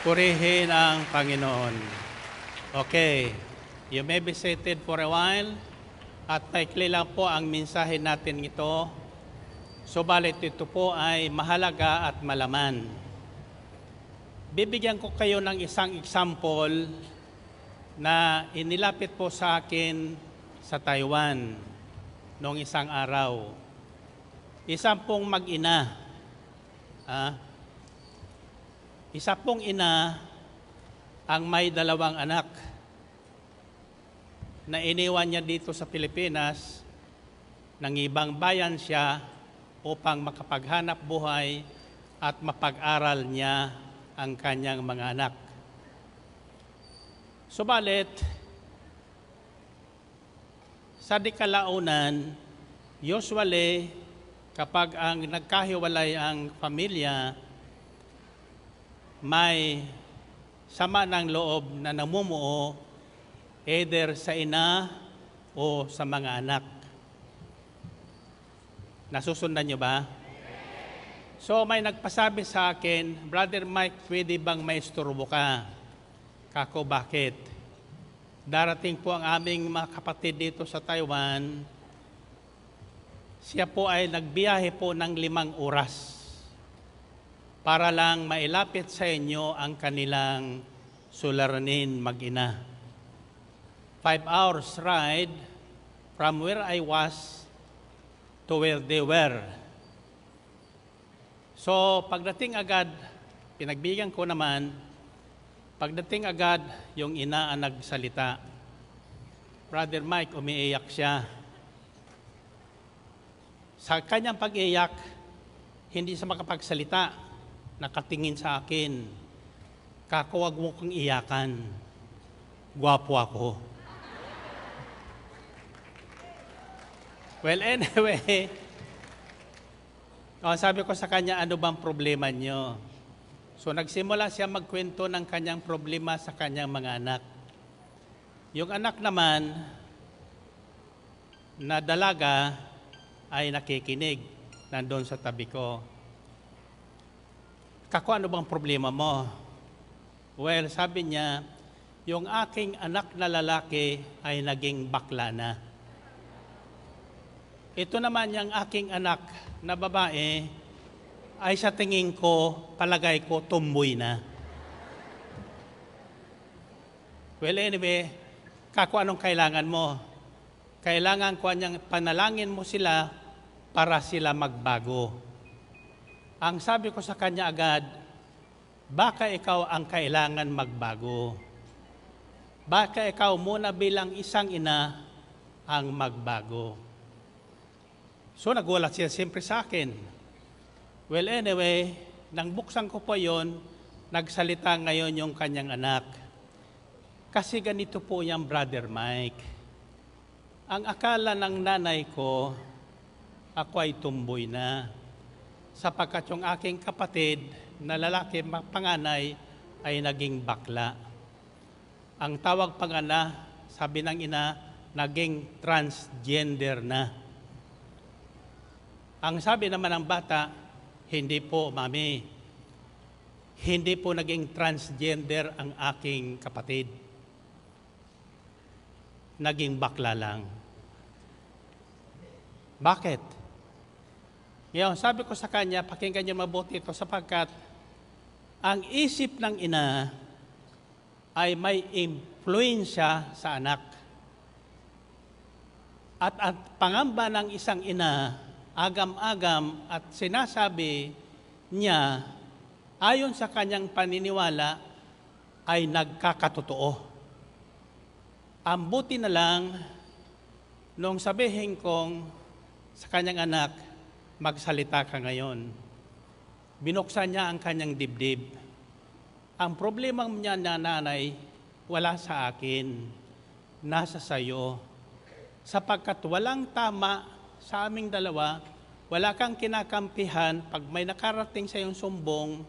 Purihin ang Panginoon. Okay, you may be seated for a while at maikli lang po ang mensahe natin ito. Subalit ito po ay mahalaga at malaman. Bibigyan ko kayo ng isang example na inilapit po sa akin sa Taiwan noong isang araw. Isang pong mag-ina. Isa pong ina ang may dalawang anak na iniwan niya dito sa Pilipinas, ng ibang bayan siya upang makapaghanap buhay at mapag-aral niya ang kanyang mga anak. Subalit, sa dikalaunan, usually kapag ang nagkahiwalay ang pamilya, may sama ng loob na namumuo either sa ina o sa mga anak. Nasusundan niyo ba? So may nagpasabi sa akin, Brother Mike, pwede bang maisturbo ka? Kako, bakit? Darating po ang aming mga kapatid dito sa Taiwan. Siya po ay nagbiyahe po ng 5 oras. Para lang mailapit sa inyo ang kanilang suliranin mag-ina. 5 hours ride from where I was to where they were. So pagdating agad, pinagbigyan ko naman, pagdating agad yung ina ang nagsalita. Brother Mike, umiiyak siya. Sa kanyang pag-iyak, hindi siya makapagsalita. Nakatingin sa akin, kako, wag mo kang iyakan. Gwapo ako. Well, anyway, sabi ko sa kanya, ano bang problema niyo? So nagsimula siya magkwento ng kanyang problema sa kanyang mga anak. Yung anak naman na dalaga ay nakikinig, nandun sa tabi ko. Kako, ano bang problema mo? Well, sabi niya, yung aking anak na lalaki ay naging bakla na. Ito naman yung aking anak na babae ay sa tingin ko, palagay ko, tumboy na. Well, anyway, kako, anong kailangan mo? Kailangan ko niyang panalangin mo sila para sila magbago. Ang sabi ko sa kanya agad, baka ikaw ang kailangan magbago. Baka ikaw muna bilang isang ina ang magbago. So nagulat siya siyempre sa akin. Well, anyway, nang buksan ko po yon, nagsalita ngayon yung kanyang anak. Kasi ganito po yung Brother Mike. Ang akala ng nanay ko, ako ay tumboy na. Sapagkat yung aking kapatid na lalaki panganay ay naging bakla. Ang tawag pangana, sabi ng ina, naging transgender na. Ang sabi naman ng bata, hindi po, mami. Hindi po naging transgender ang aking kapatid. Naging bakla lang. Bakit? Ngayon, sabi ko sa kanya, pakinggan niyo mabuti ito sapagkat ang isip ng ina ay may impluensya sa anak. At ang pangamba ng isang ina, agam-agam at sinasabi niya, ayon sa kanyang paniniwala, ay nagkakatotoo. Ang buti na lang, nung sabihin kong sa kanyang anak, magsalita ka ngayon. Binuksan niya ang kanyang dibdib. Ang problema niya na nanay, wala sa akin, nasa sayo. Sapagkat walang tama sa aming dalawa, wala kang kinakampihan pag may nakarating sa iyong sumbong,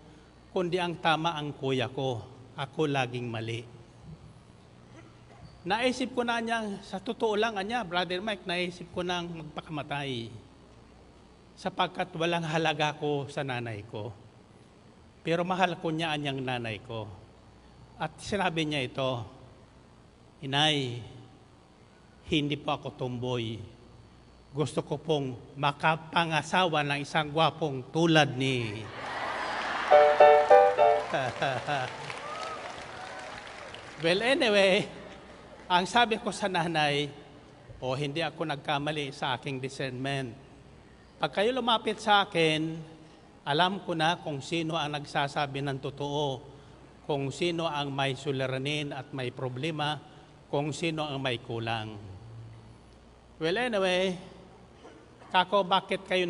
kundi ang tama ang kuya ko. Ako laging mali. Naisip ko na niya, sa totoo lang niya, Brother Mike, naisip ko nang magpakamatay. Sapagkat walang halaga ko sa nanay ko. Pero mahal ko niya ang nanay ko. At sinabi niya ito, Inay, hindi po ako tomboy. Gusto ko pong makapangasawa ng isang gwapong tulad ni... Well, anyway, ang sabi ko sa nanay, hindi ako nagkamali sa aking discernment. Pag kayo lumapit sa akin, alam ko na kung sino ang nagsasabi ng totoo, kung sino ang may suliranin at may problema, kung sino ang may kulang. Well, anyway, kako, bakit kayo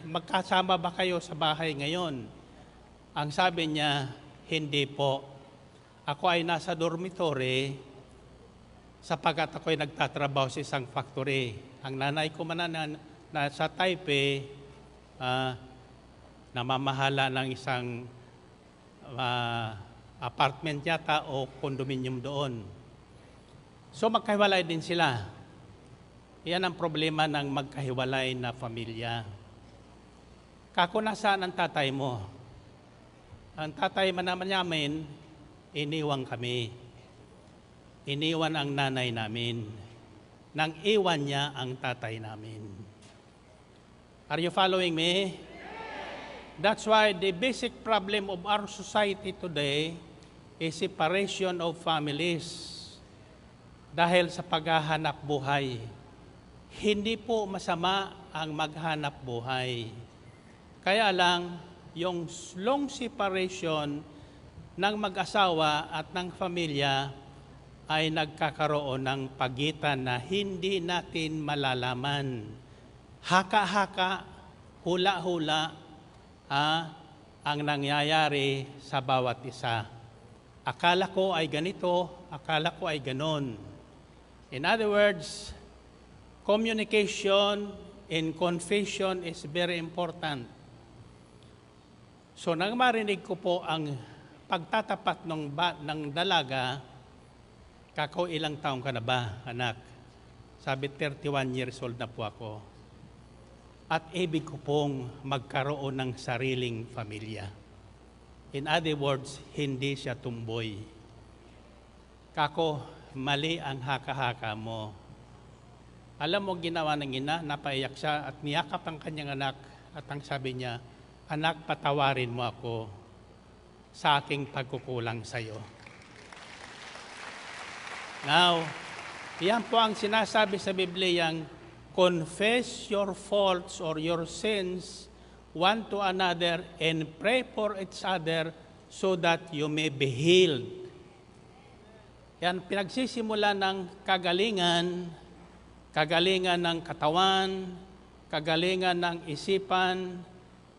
magkasama ba kayo sa bahay ngayon? Ang sabi niya, hindi po. Ako ay nasa dormitory sapagkat ako ay nagtatrabaho sa isang factory. Ang nanay ko nasa Taipei, namamahala ng isang apartment yata o condominium doon. So magkahiwalay din sila. Yan ang problema ng magkahiwalay na pamilya. Kako, nasaan ang tatay mo? Ang tatay naman namin, iniwan kami. Iniwan ang nanay namin. Nang iwan niya ang tatay namin. Are you following me? That's why the basic problem of our society today is separation of families. Dahil sa paghahanap buhay. Hindi po masama ang maghanap buhay. Kaya lang, yung long separation ng mag-asawa at ng pamilya ay nagkakaroon ng pagitan na hindi natin malalaman. Haka-haka, hula-hula ang nangyayari sa bawat isa. Akala ko ay ganito, akala ko ay ganon. In other words, communication and confession is very important. So nang marinig ko po ang pagtatapat ng dalaga, kako, ilang taong ka na ba, anak? Sabi, 31 years old na po ako. At ibig ko pong magkaroon ng sariling pamilya. In other words, hindi siya tumboy. Kako, mali ang haka-haka mo. Alam mo, ginawa ng ina, napaiyak siya at niyakap ang kanyang anak at ang sabi niya, anak, patawarin mo ako sa aking pagkukulang sa iyo. Now, yan po ang sinasabi sa Bibliyang, confess your faults or your sins one to another and pray for each other so that you may be healed. Yan, pinagsisimula ng kagalingan ng katawan, kagalingan ng isipan,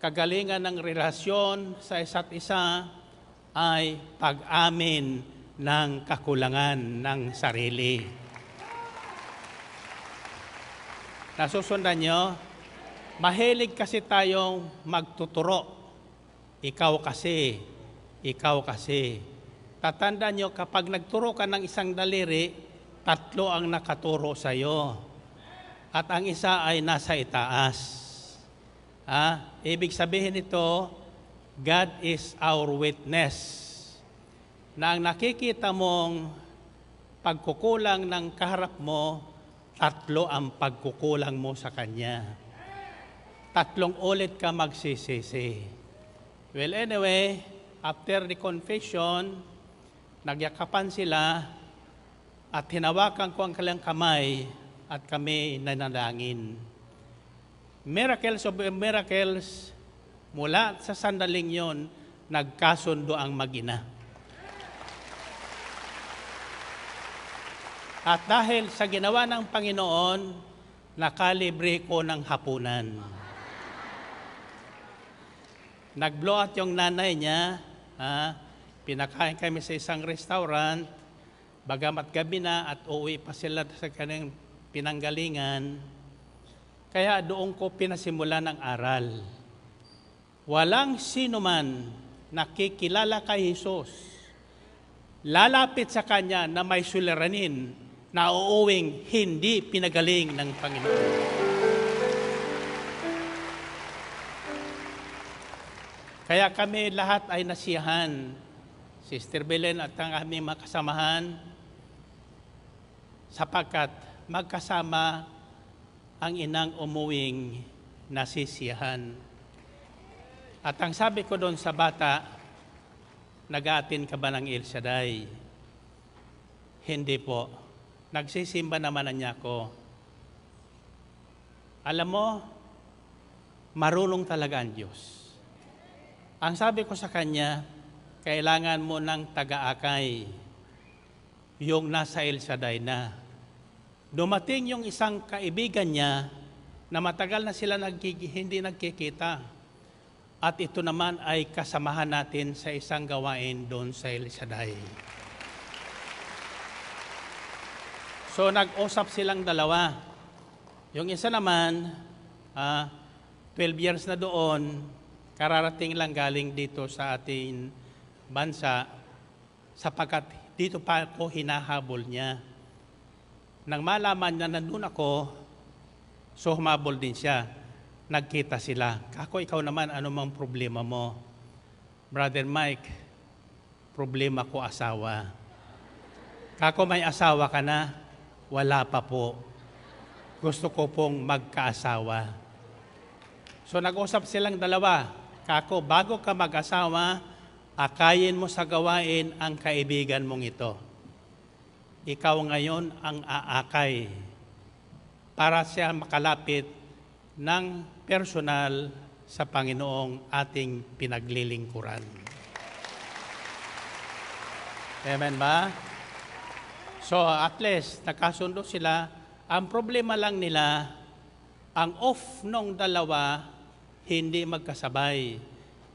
kagalingan ng relasyon sa isa't isa ay pag-amin ng kakulangan ng sarili. Nasusundan nyo? Mahilig kasi tayong magtuturo. Ikaw kasi. Tatandaan nyo, kapag nagturo ka ng isang daliri, 3 ang nakaturo sa iyo. At ang isa ay nasa itaas. Ibig sabihin ito, God is our witness. Na ang nakikita mong pagkukulang ng kaharap mo, 3 ang pagkukulang mo sa Kanya. 3 ulit ka magsisisi. Well, anyway, after the confession, nagyakapan sila at hinawakan ko ang kanilang kamay at kami nanalangin. Miracles of miracles, mula sa sandaling yon, nagkasundo ang mag-ina. At dahil sa ginawa ng Panginoon, nakalibre ko ng hapunan. Nag-blow out yung nanay niya, pinakain kami sa isang restaurant, bagamat gabi na at uuwi pa sila sa kanilang pinanggalingan, kaya doon ko pinasimula ng aral. Walang sino man nakikilala kay Jesus, lalapit sa Kanya na may suliranin na uuwing hindi pinagaling ng Panginoon. Kaya kami lahat ay nasiyahan, Sister Belen at ang aming mga kasamahan, sapagkat magkasama ang inang umuwing nasisiyahan. At ang sabi ko doon sa bata, nag-aatin ka ba ng El Shaddai? Hindi po. Nagsisimba naman na niya ako. Alam mo, marunong talaga ang Diyos. Ang sabi ko sa kanya, kailangan mo ng taga-akay, yung nasa El Shaddai na. Dumating yung isang kaibigan niya na matagal na sila hindi nagkikita. At ito naman ay kasamahan natin sa isang gawain doon sa El Shaddai. So nag-usap silang dalawa. Yung isa naman, 12 years na doon, kararating lang galing dito sa ating bansa, sapagkat dito pa ako hinahabol niya. Nang malaman niya nandun ako, so humabol din siya. Nagkita sila. Kako, ikaw naman, ano mang problema mo? Brother Mike, problema ko asawa. Kako, may asawa ka na? Wala pa po. Gusto ko pong magkaasawa. So nag-usap silang dalawa. Kako, bago ka mag-asawa, akayin mo sa gawain ang kaibigan mong ito. Ikaw ngayon ang aakay para siya makalapit ng personal sa Panginoong ating pinaglilingkuran. Amen ba? So at least, nakasundo sila. Ang problema lang nila, ang off nung dalawa, hindi magkasabay.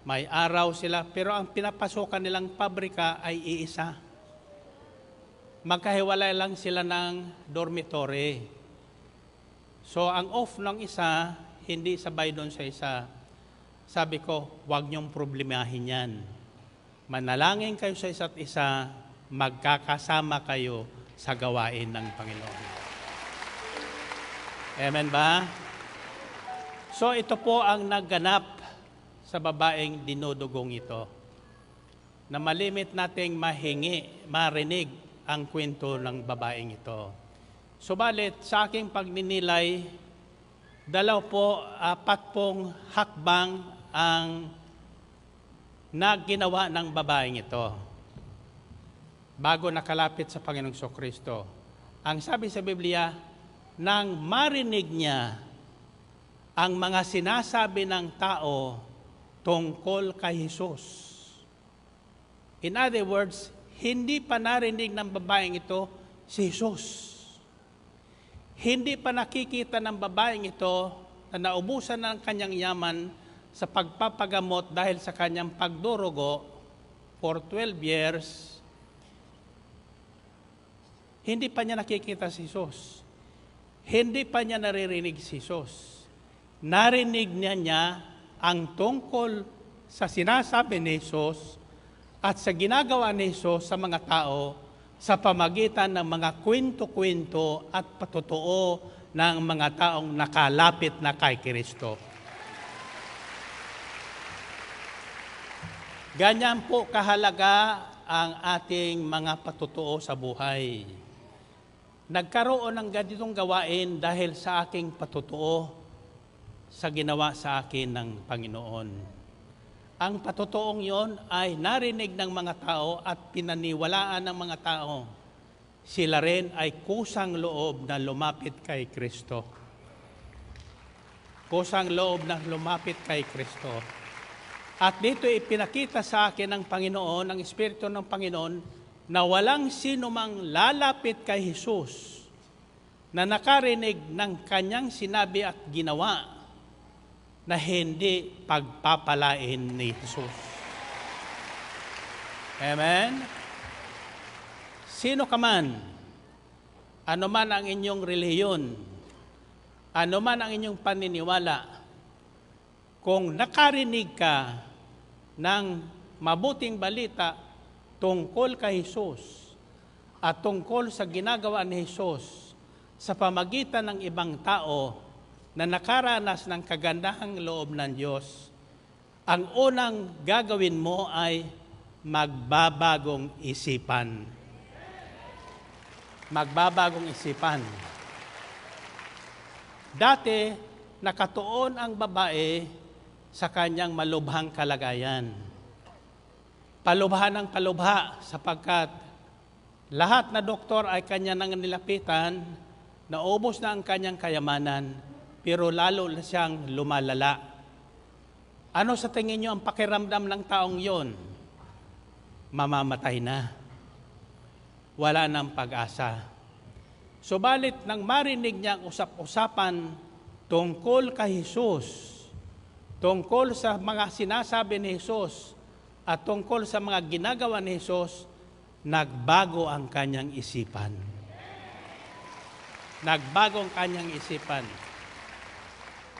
May araw sila, pero ang pinapasokan nilang pabrika ay iisa. Magkahiwalay lang sila ng dormitory. So, ang off ng isa, hindi sabay doon sa isa. Sabi ko, huwag niyong problemahin yan. Manalangin kayo sa isa't isa, magkakasama kayo sa gawain ng Panginoon. Amen ba? So, ito po ang nagganap sa babaeng dinudugong ito. Na malimit nating marinig ang kwento ng babaeng ito. Subalit, sa aking pagninilay, 4 pong hakbang ang naginawa ng babaeng ito bago nakalapit sa Panginoong Kristo. Ang sabi sa Biblia, nang marinig niya ang mga sinasabi ng tao tungkol kay Jesus. In other words, hindi pa narinig ng babaeng ito si Jesus. Hindi pa nakikita ng babaeng ito na naubusan ng kanyang yaman sa pagpapagamot dahil sa kanyang pagdurugo for 12 years. Hindi pa niya nakikita si Jesus. Hindi pa niya naririnig si Jesus. Narinig niya ang tungkol sa sinasabi ni Jesus at sa ginagawa ni Jesus sa mga tao sa pamagitan ng mga kwento-kwento at patotoo ng mga taong nakalapit na kay Kristo. Ganyan po kahalaga ang ating mga patotoo sa buhay. Nagkaroon ng ganitong gawain dahil sa aking patotoo sa ginawa sa akin ng Panginoon. Ang patotoong yon ay narinig ng mga tao at pinaniwalaan ng mga tao. Sila rin ay kusang loob na lumapit kay Kristo. Kusang loob na lumapit kay Kristo. At dito ipinakita sa akin ng Panginoon, ng Espiritu ng Panginoon, na walang sino mang lalapit kay Jesus na nakarinig ng kanyang sinabi at ginawa na hindi pagpapalain ni Jesus. Amen? Sino ka man, ano man ang inyong relihiyon, ano man ang inyong paniniwala, kung nakarinig ka ng mabuting balita tungkol kay Jesus at tungkol sa ginagawa ni Jesus sa pamagitan ng ibang tao na nakaranas ng kagandahang loob ng Diyos, ang unang gagawin mo ay magbabagong isipan. Magbabagong isipan. Dati, nakatuon ang babae sa kanyang malubhang kalagayan. Palubha ng palubha sapagkat lahat na doktor ay kanya nang nilapitan, naubos na ang kanyang kayamanan, pero lalo na siyang lumalala. Ano sa tingin niyo ang pakiramdam ng taong yon? Mamamatay na. Wala nang pag-asa. Subalit nang marinig niya ang usap-usapan tungkol kay Jesus, tungkol sa mga sinasabi ni Jesus, at tungkol sa mga ginagawa ni Jesus, nagbago ang kanyang isipan. Nagbago ang kanyang isipan.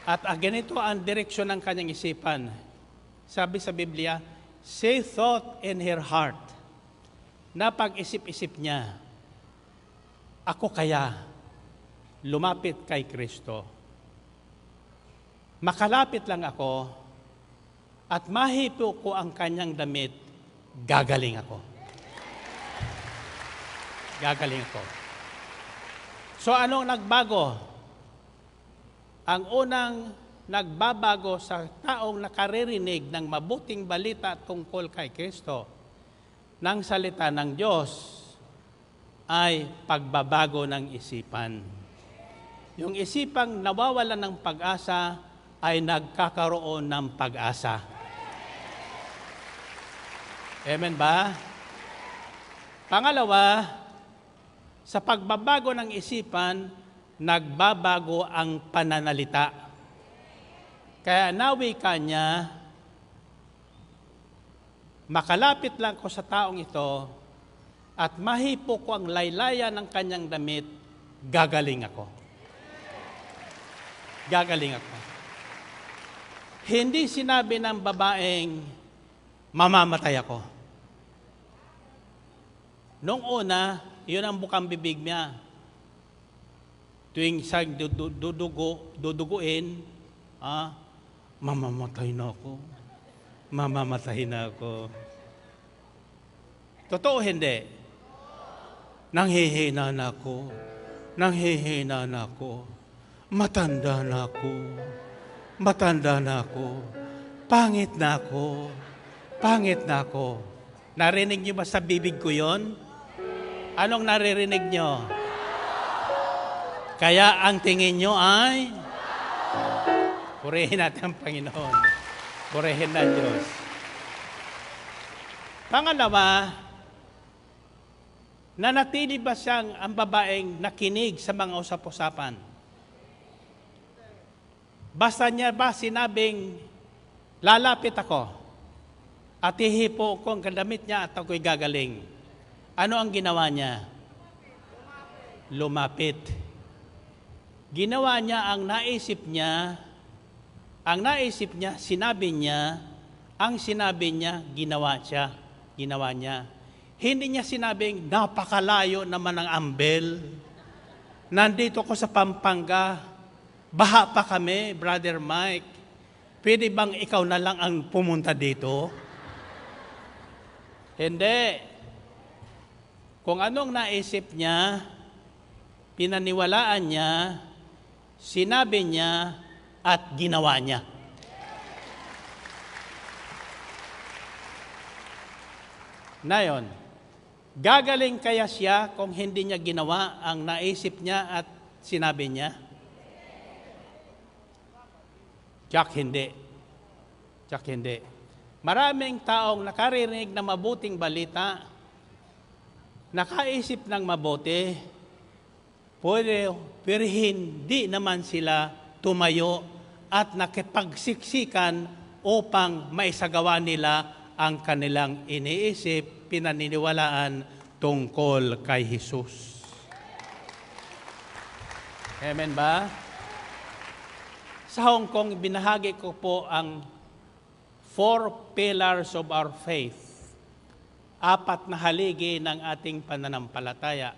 At ganito ang direksyon ng kanyang isipan. Sabi sa Biblia, she thought in her heart, na pag-isip-isip niya, ako kaya lumapit kay Kristo. Makalapit lang ako at mahipo ko ang kanyang damit, gagaling ako. Gagaling ako. So anong nagbago? Ang unang nagbabago sa taong nakaririnig ng mabuting balita tungkol kay Kristo ng salita ng Diyos ay pagbabago ng isipan. Yung isipang nawawalan ng pag-asa ay nagkakaroon ng pag-asa. Amen ba? Pangalawa, sa pagbabago ng isipan, nagbabago ang pananalita. Kaya nawi ka niya, makalapit lang ko sa taong ito at mahipo ko ang laylayan ng kanyang damit, gagaling ako. Gagaling ako. Hindi sinabi ng babaeng, mamamatay ako. Noong una, yun ang bukang bibig niya. Tuwing sa duduguin, mamamatay na ako. Mamamatay na ako. Totoo hindi? Nanghihina na ako. Nanghihina na ako. Matanda na ako. Matanda na ako. Pangit na ako. Pangit na ako. Narinig niyo ba sa bibig ko yon? Anong naririnig niyo? Kaya ang tingin niyo ay purihin natin ang Panginoon. Purihin na Diyos. Pangalawa, nanatili ba siyang ang babaeng nakinig sa mga usap-usapan? Basta niya ba sinabing, lalapit ako at hihipo ko ang kadamit niya at ako'y gagaling? Ano ang ginawa niya? Lumapit. Ginawa niya ang naisip niya. Ang naisip niya, sinabi niya. Ang sinabi niya, ginawa siya. Ginawa niya. Hindi niya sinabing, napakalayo naman ang Ambel. Nandito ko sa Pampanga. Baha pa kami, Brother Mike. Pwede bang ikaw na lang ang pumunta dito? Hindi. Kung anong naisip niya, pinaniwalaan niya, sinabi niya, at ginawa niya. Ngayon, gagaling kaya siya kung hindi niya ginawa ang naisip niya at sinabi niya? Tiyak hindi. Tiyak hindi. Maraming taong nakarinig na mabuting balita, nakaisip ng mabuti, pero hindi naman sila tumayo at nakipagsiksikan upang maisagawa nila ang kanilang iniisip, pinaniniwalaan tungkol kay Jesus. Amen ba? Sa Hong Kong, binahagi ko po ang 4 pillars of our faith. 4 na haligi ng ating pananampalataya.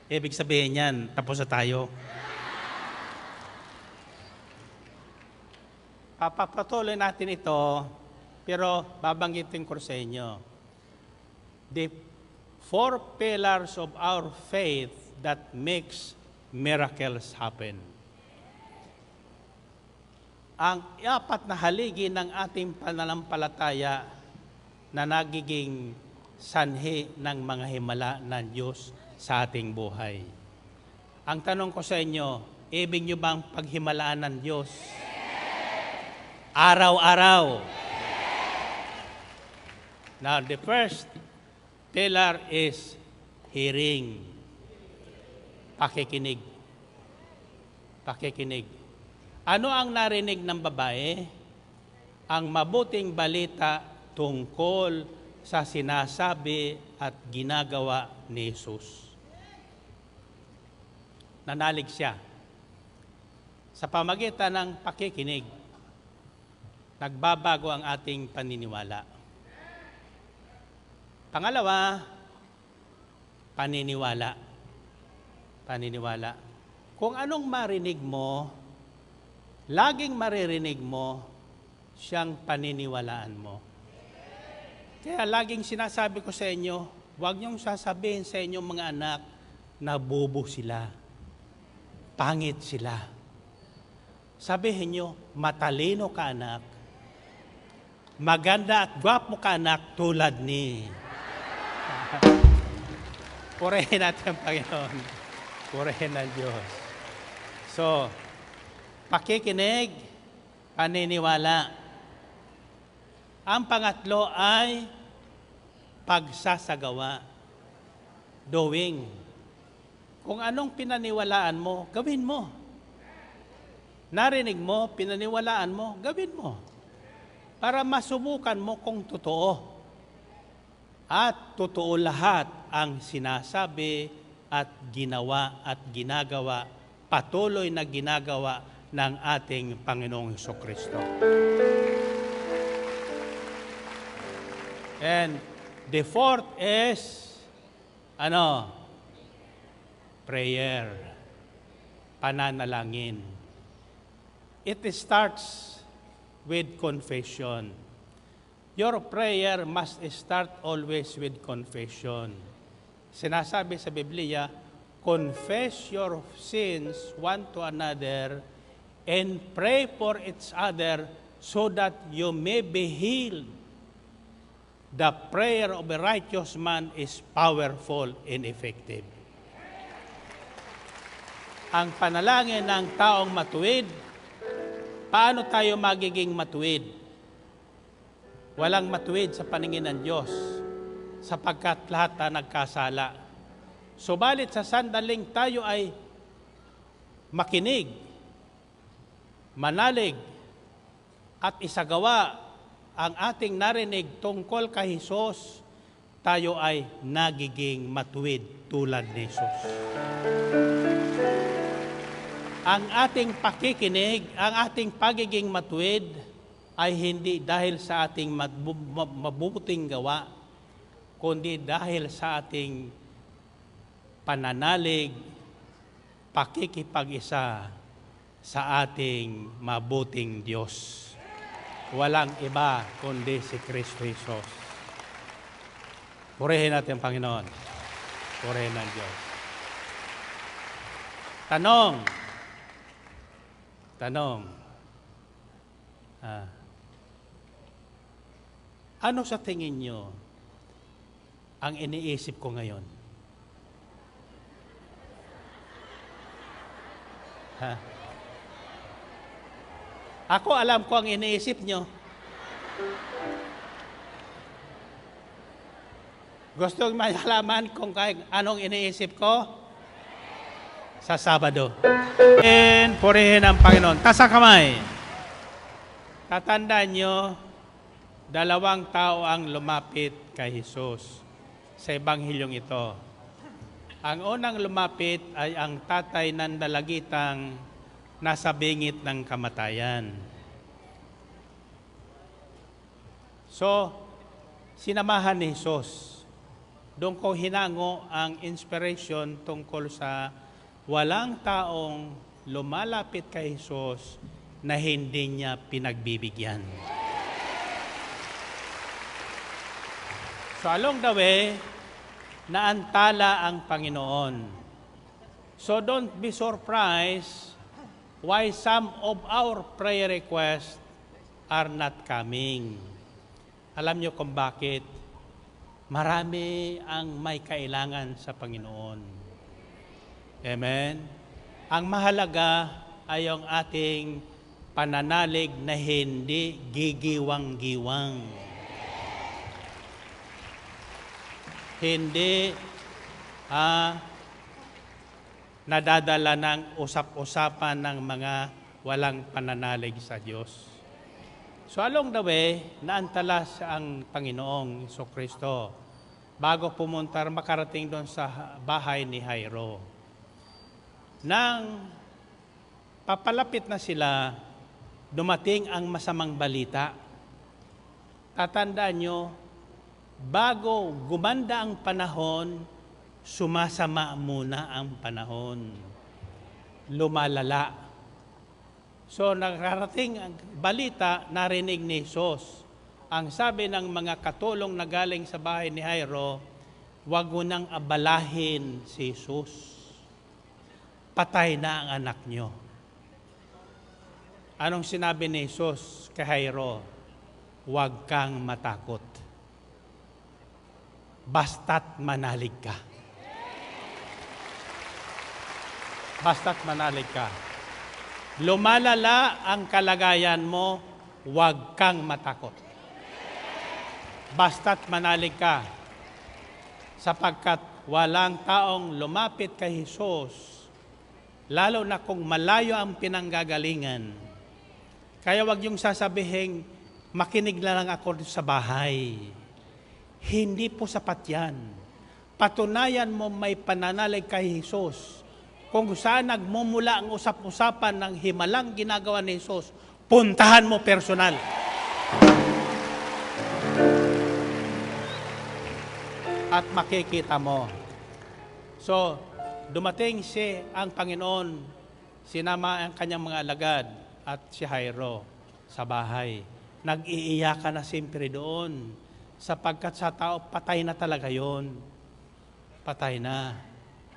Ibig sabihin yan, tapos na tayo. Papapatuloy natin ito, pero babanggitin ko sa inyo. The 4 pillars of our faith that makes miracles happen. Ang 4 na haligi ng ating pananampalataya na nagiging sanhi ng mga himala ng Diyos sa ating buhay. Ang tanong ko sa inyo, ibig nyo bang paghimalaan ng Diyos? Araw-araw. Now, the first pillar is hearing. Pakikinig. Pakikinig. Ano ang narinig ng babae? Ang mabuting balita tungkol sa sinasabi at ginagawa ni Jesus. Nanalig siya. Sa pamagitan ng pakikinig, nagbabago ang ating paniniwala. Pangalawa, paniniwala. Paniniwala. Kung anong marinig mo, laging maririnig mo, siyang paniniwalaan mo. Kaya laging sinasabi ko sa inyo, huwag niyong sasabihin sa inyong mga anak na bobo sila, pangit sila. Sabihin niyo, matalino ka anak, maganda at gwapo ka anak tulad ni. Purihin natin ang Panginoon. Purihin ang Diyos. So, pakikinig, paniniwala. Ang pangatlo ay pagsasagawa, doing. Kung anong pinaniwalaan mo, gawin mo. Narinig mo, pinaniwalaan mo, gawin mo. Para masubukan mo kung totoo. At totoo lahat ang sinasabi at ginawa at ginagawa, patuloy na ginagawa ng ating Panginoong Hesukristo. And the fourth is, prayer, pananalangin. It starts with confession. Your prayer must start always with confession. Sinasabi sa Biblia, confess your sins one to another and pray for each other so that you may be healed. The prayer of a righteous man is powerful and effective. Ang panalangin ng taong matuwid, paano tayo magiging matuwid? Walang matuwid sa paningin ng Diyos sapagkat lahat na nagkasala. Subalit sa sandaling tayo ay makinig, manalig, at isagawa ang ating narinig tungkol kay Jesus, tayo ay nagiging matuwid tulad ni Jesus. Ang ating pakikinig, ang ating pagiging matuwid ay hindi dahil sa ating mabubuting gawa, kundi dahil sa ating pananalig, pakikipag-isa sa ating mabuting Diyos. Walang iba kundi si Kristo Jesus. Purihin natin ang Panginoon. Purihin ang Diyos. Tanong. Ano sa tingin nyo ang iniisip ko ngayon? Ako alam ko ang iniisip nyo. Gusto malaman kung anong iniisip ko? Sa Sabado. And purihin ang Panginoon. Tasa kamay. Tatandaan nyo, 2 tao ang lumapit kay Jesus sa ebanghilyong ito. Ang unang lumapit ay ang tatay ng dalagitang nasa bingit ng kamatayan. So, sinamahan ni Jesus doon ko hinango ang inspiration tungkol sa walang taong lumalapit kay Jesus na hindi niya pinagbibigyan. So along the way, naantala ang Panginoon. So don't be surprised why some of our prayer requests are not coming. Alam niyo kung bakit? Marami ang may kailangan sa Panginoon. Amen? Ang mahalaga ay ang ating pananalig na hindi gigiwang-giwang. Hindi nadadala ng usap-usapan ng mga walang pananalig sa Diyos. So along the way, naantala ang Panginoong Jesucristo bago pumunta makarating doon sa bahay ni Jairo. Nang papalapit na sila, dumating ang masamang balita. Tatandaan nyo, bago gumanda ang panahon, sumasama muna ang panahon. Lumalala. So nakarating ang balita, narinig ni Jesus. Ang sabi ng mga katulong na galing sa bahay ni Jairo, huwag mo nang abalahin si Jesus. Patay na ang anak nyo. Anong sinabi ni Jesus kay Jairo? Huwag kang matakot. Basta't manalig ka. Basta't manalig ka. Lumalala ang kalagayan mo, huwag kang matakot. Basta't manalig ka. Sapagkat walang taong lumapit kay Jesus, lalo na kung malayo ang pinanggagalingan. Kaya huwag yung sasabihin, makinig na lang ako sa bahay. Hindi po sapat yan. Patunayan mo may pananalig kay Jesus. Kung saan nagmumula ang usap-usapan ng himalang ginagawa ni Jesus, puntahan mo personal. At makikita mo. So, dumating ang Panginoon, sinama ang kanyang mga alagad at si Jairo sa bahay. Nag-iiyakan na siyempre doon sapagkat sa tao, patay na talaga yon. Patay na.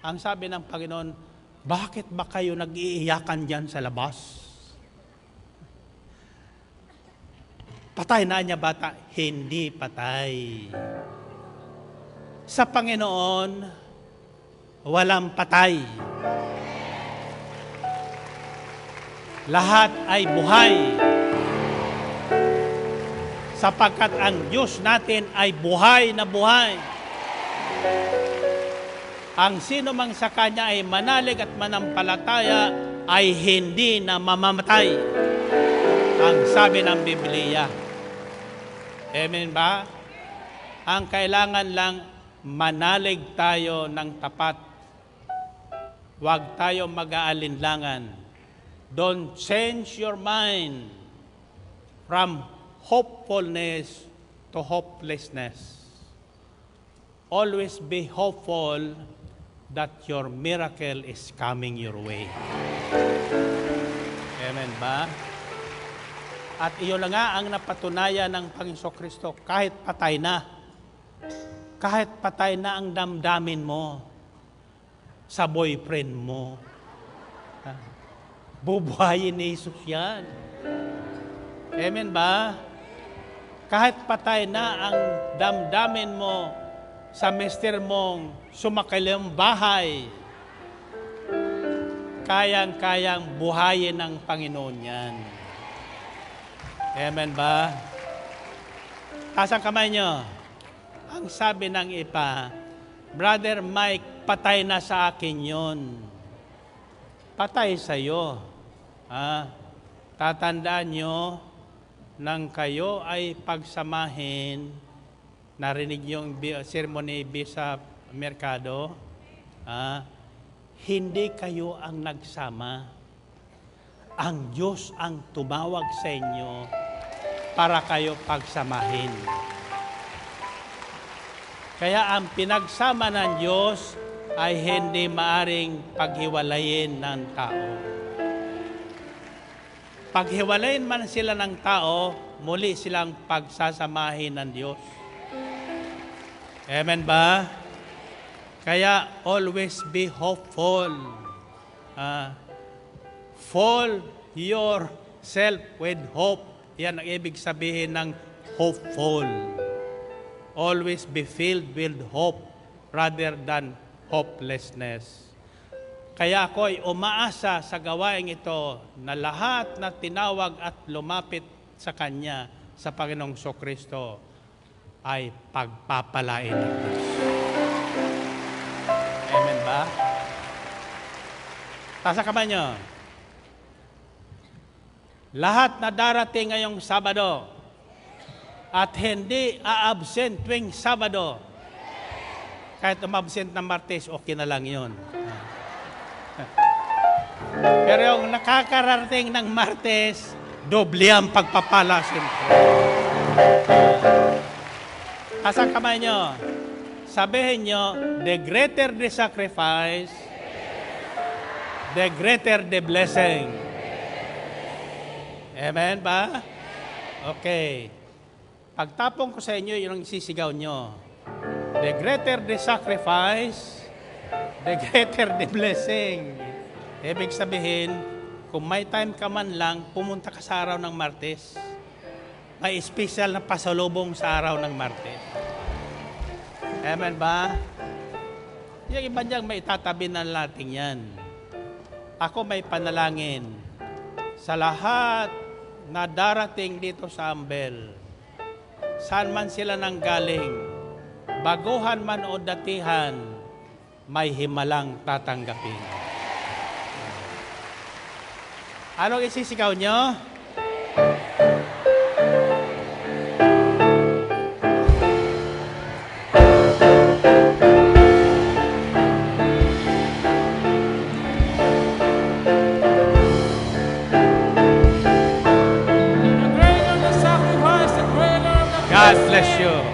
Ang sabi ng Panginoon, bakit ba kayo nag-iiyakan dyan sa labas? Patay na niya bata? Hindi patay. Sa Panginoon, walang patay. Lahat ay buhay. Sapagkat ang Diyos natin ay buhay na buhay. Ang sino mang sa Kanya ay manalig at manampalataya ay hindi na mamamatay. Ang sabi ng Biblia. Amen ba? Ang kailangan lang manalig tayo ng tapat. Huwag tayo mag-aalinlangan. Don't change your mind from hopefulness to hopelessness. Always be hopeful that your miracle is coming your way. Amen ba? At iyon na nga ang napatunayan ng Panginoong Kristo kahit patay na. Kahit patay na ang damdamin mo sa boyfriend mo. Bubuhayin ni Jesus yan. Amen ba? Kahit patay na ang damdamin mo sa mister mong sumakilang bahay, kayang-kayang buhayin ng Panginoon yan. Amen ba? Taas ang kamay nyo. Ang sabi ng iba, Brother Mike, patay na sa akin yon. Patay sa'yo. Tatandaan nyo, nang kayo ay pagsamahin, narinig yung sermon sa merkado, hindi kayo ang nagsama. Ang Diyos ang tumawag sa inyo para kayo pagsamahin. Kaya ang pinagsama ng Diyos ay hindi maaring paghiwalayin ng tao. Paghiwalayin man sila ng tao, muli silang pagsasamahin ng Diyos. Amen ba? Kaya always be hopeful. Fill yourself with hope. Yan ang ibig sabihin ng hopeful. Always be filled with hope rather than hopelessness. Kaya ako'y umaasa sa gawain ito na lahat na tinawag at lumapit sa Kanya, sa Panginoong Kristo, ay pagpapalain ng Diyos. Amen ba? Taas ang kamay nyo. Lahat na darating ngayong Sabado at hindi a-absent tuwing Sabado, kahit umabsent ng Martes, okay na lang yun. Pero yung nakakarating ng Martes, doble ang pagpapala siyempre. Asang kamay nyo? Sabihin nyo, the greater the sacrifice, the greater the blessing. Amen ba? Okay. Pagtapong ko sa inyo, yun ang isisigaw nyo. The greater the sacrifice, the greater the blessing. Ibig sabihin, kung may time ka man lang, pumunta ka sa araw ng Martes. May special na pasalubong sa araw ng Martes. Amen ba? Yung iba niyang may itatabi na natin yan. Ako may panalangin sa lahat na darating dito sa Ambel. Saan man sila nanggaling, baguhan man o datihan, may himalang tatanggapin. Anong isisigaw nyo? God bless you.